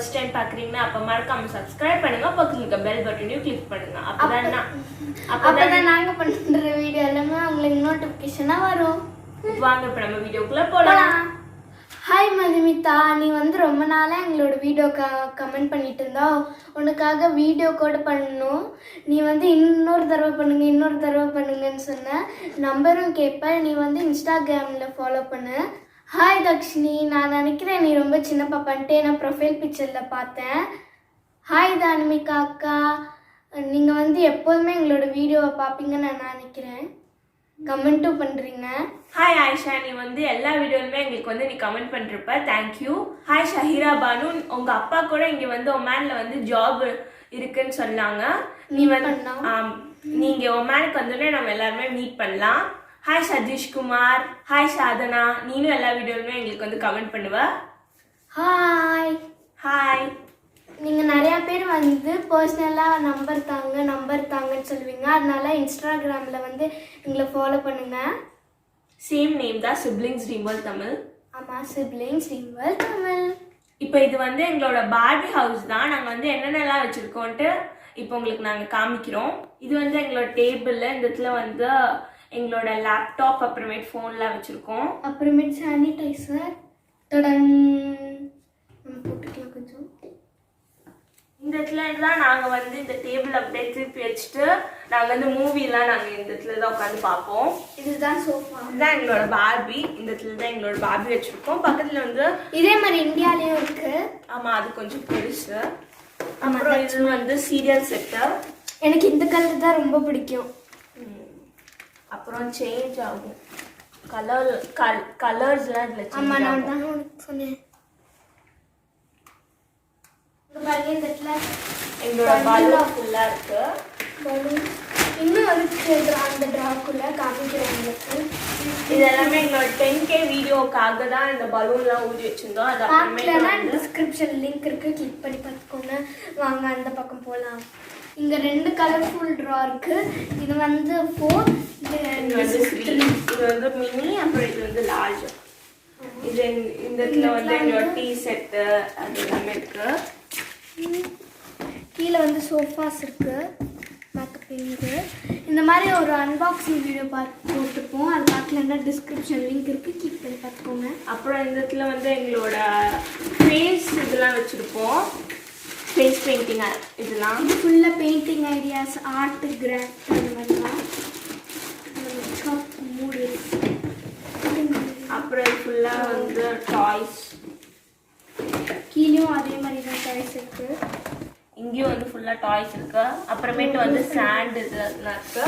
First time பார்க்குறீங்கன்னா அப்போ மறக்காம சப்ஸ்கிரைப் பண்ணுங்க, பக்கத்துல இருக்க பெல் பட்டனையும் கிளிக் பண்ணுங்க. அப்பதான் நாங்கள் பண்ணுற வீடியோ எல்லாமே உங்களுக்கு நோட்டிஃபிகேஷனாக வரும். வாங்க இப்போ நம்ம வீடியோக்குள்ளே போகலாம். ஹாய் மதுமிதா, நீ ரொம்ப நாளாக எங்களோட வீடியோ கமெண்ட் பண்ணிட்டு இருந்தா, உனக்காக வீடியோ கூட பண்ணணும். நீ இன்னொரு தடவை பண்ணுங்கன்னு சொன்ன. நம்பரும் கேட்பேன். நீ இன்ஸ்டாகிராமில் ஃபாலோ பண்ணு. ஹாய் தக்ஷினி, நான் நினைக்கிறேன் நீ ரொம்ப சின்ன பாப்பான்ட்டு நான் ப்ரொஃபைல் பிக்சரில் பார்த்தேன். ஹாய் தானிமிகா அக்கா, நீங்கள் எப்போதுமே எங்களோட வீடியோவை பார்ப்பீங்கன்னு நான் நினைக்கிறேன். கமெண்ட்டும் பண்ணுறீங்க. ஹாய் ஆயிஷா, நீ எல்லா வீடியோலுமே எங்களுக்கு நீ கமெண்ட் பண்ணிருப்ப, தேங்க்யூ. ஹாய் ஷஹீரா பானு, உங்க அப்பா கூட இங்க ஒமான்ல ஜாப் இருக்குன்னு சொன்னாங்க. நீங்க ஒமானுக்கு வந்தோடனே நம்ம எல்லாருமே மீட் பண்ணலாம். ஹாய் சதீஷ் குமார், ஹாய் சாதனா, நீனும் எல்லா வீடியோலுமே எங்களுக்கு கமெண்ட் பண்ணுவ. Hi hi. நீங்கள் நிறையா பேர் பர்சனலாக நம்பர் தாங்கன்னு சொல்லுவீங்க. அதனால இன்ஸ்டாகிராமில் எங்களை ஃபாலோ பண்ணுங்கள். சேம் நேம் தான், சிப்லிங்ஸ் ட்ரீம் வேர்ல்ட் தமிழ். ஆமாம், சிப்லிங்ஸ் ட்ரீம் வேர்ல்ட் தமிழ். இப்போ இது எங்களோட பார்பி ஹவுஸ் தான். நாங்கள் என்னென்னலாம் வச்சுருக்கோன்ட்டு இப்போ உங்களுக்கு நாங்கள் காமிக்கிறோம். இது எங்களோட டேபிளில் இந்த இடத்துல எங்களோட லேப்டாப், அப்புறமேட்டு ஃபோன்லாம் வச்சுருக்கோம். அப்புறமேட்டு சானிடைசர் தடன் நம்ம போட்டுக்கலாம் கொஞ்சம். இந்த இடத்துல தான் நாங்கள் இந்த டேபிள் அப்படியே திருப்பி வச்சுட்டு நாங்கள் மூவிலாம் நாங்கள் இந்த இடத்துல தான் உட்காந்து பார்ப்போம். இதுதான் சோஃபா. இதுதான் எங்களோட பார்பி. இந்த இடத்துல தான் எங்களோட பார்பி வச்சுருக்கோம். பக்கத்தில் இதே மாதிரி இந்தியாலேயும் இருக்கு. ஆமாம், அது கொஞ்சம் பெருசு. அப்புறம் இது சீரியல் செட்டர். எனக்கு இந்த கலர் தான் ரொம்ப பிடிக்கும். அப்புறம் சேஞ்ச் ஆகும் கலர்ஸ்லாம் இதில். ஆமாம், நான் தான் உனக்கு சொன்னேன். எங்களோட பலூன் ஃபுல்லா இருக்கு. இன்னும் அந்த டிராக்குள்ள காமிக்கிறேன். இது எல்லாமே எங்களோட 10K வீடியோக்காக தான் இந்த பலூன்லாம் ஊதி வச்சிருந்தோம். அது அப்புறமேட்டு டிஸ்கிரிப்ஷன் லிங்க் இருக்கு, கிளிக் பண்ணி பார்த்துக்கோங்க. வாங்க அந்த பக்கம் போகலாம். இங்க 2 கலர்ஃபுல் ட்ரா இருக்கு. இது 4, இது 3, இது மினி, அப்புறம் இது லார்ஜ். இது இந்த இடத்துல எங்களோட டீ செட்டு அது எல்லாமே இருக்கு. கீழே சோஃபாஸ் இருக்கு, மேக்கப் இருக்கு. இந்த மாதிரி ஒரு அன்பாக்சிங் வீடியோ போட்டுப்போம். அது பார்க்கலன்னா டிஸ்கிரிப்ஷன் லிங்க் இருக்கு, கிளிக் பண்ணி பார்த்துக்கோங்க. அப்புறம் இந்த இடத்துல எங்களோட ஃபேஸ் இதெல்லாம் வச்சுருப்போம். ஃபேஸ் பெயிண்டிங் இதெல்லாம் ஃபுல்லாக பெயிண்டிங் ஐடியாஸ், ஆர்ட், கிராஃப்ட் அந்த மாதிரிலாம். மூடு. அப்புறம் ஃபுல்லாக டாய்ஸ். கீழேயும் அதே மாதிரி தான் டாய்ஸ் இருக்கு. இங்கேயும் ஃபுல்லாக டாய்ஸ் இருக்கு. அப்புறமேட்டு சாண்ட் இதெல்லாம் இருக்கு.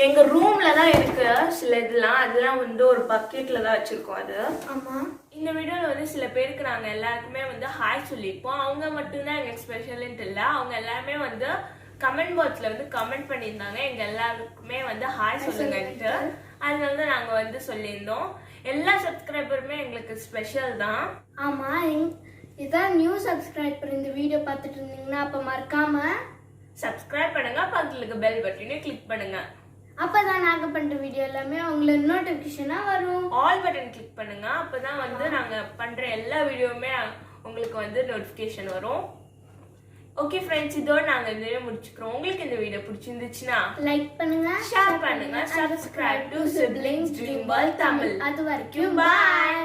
எங்கள் ரூமில் தான் இருக்கு சில இதெல்லாம். அதெல்லாம் ஒரு பக்கெட்டில் தான் வச்சுருக்கோம். அது ஆமாம். இந்த வீடியோவில் சில பேருக்கு நாங்கள் எல்லாருக்குமே ஹாய் சொல்லியிருப்போம். அவங்க மட்டும்தான் எங்களுக்கு ஸ்பெஷல்ன்ட்டு இல்லை, அவங்க எல்லாருமே கமெண்ட் பாக்ஸில் கமெண்ட் பண்ணியிருந்தாங்க எங்கள் எல்லாருக்குமே ஹாய் சொல்லுங்கன்ட்டு. அதனால தான் நாங்கள் சொல்லியிருந்தோம். எல்லா சப்ஸ்கிரைபருமே எங்களுக்கு ஸ்பெஷல் தான். ஆமாம், இதான் நியூ சப்ஸ்கிரைபர் இந்த வீடியோ பார்த்துட்டு இருந்தீங்கன்னா அப்போ மறக்காம சப்ஸ்கிரைப் பண்ணுங்க, பக்கத்தில் இருக்க பெல் பட்டனையும் கிளிக் பண்ணுங்க. அப்பதான் நாங்கள் பண்ணுற வீடியோ எல்லாமே உங்களுக்கு நோட்டிஃபிகேஷனாக வரும். ஆல் பட்டன் கிளிக் பண்ணுங்க, அப்பதான் நாங்கள் பண்ணுற எல்லா வீடியோவுமே உங்களுக்கு நோட்டிஃபிகேஷன் வரும். ஓகே ஃப்ரெண்ட்ஸ், இதோட நாங்கள் இந்த வீடியோ முடிச்சுக்கிறோம். உங்களுக்கு இந்த வீடியோ பிடிச்சிருந்துச்சுன்னா லைக் பண்ணுங்க, ஷேர் பண்ணுங்க, subscribe to siblings dream world Tamil. அது வரைக்கும் பாய்.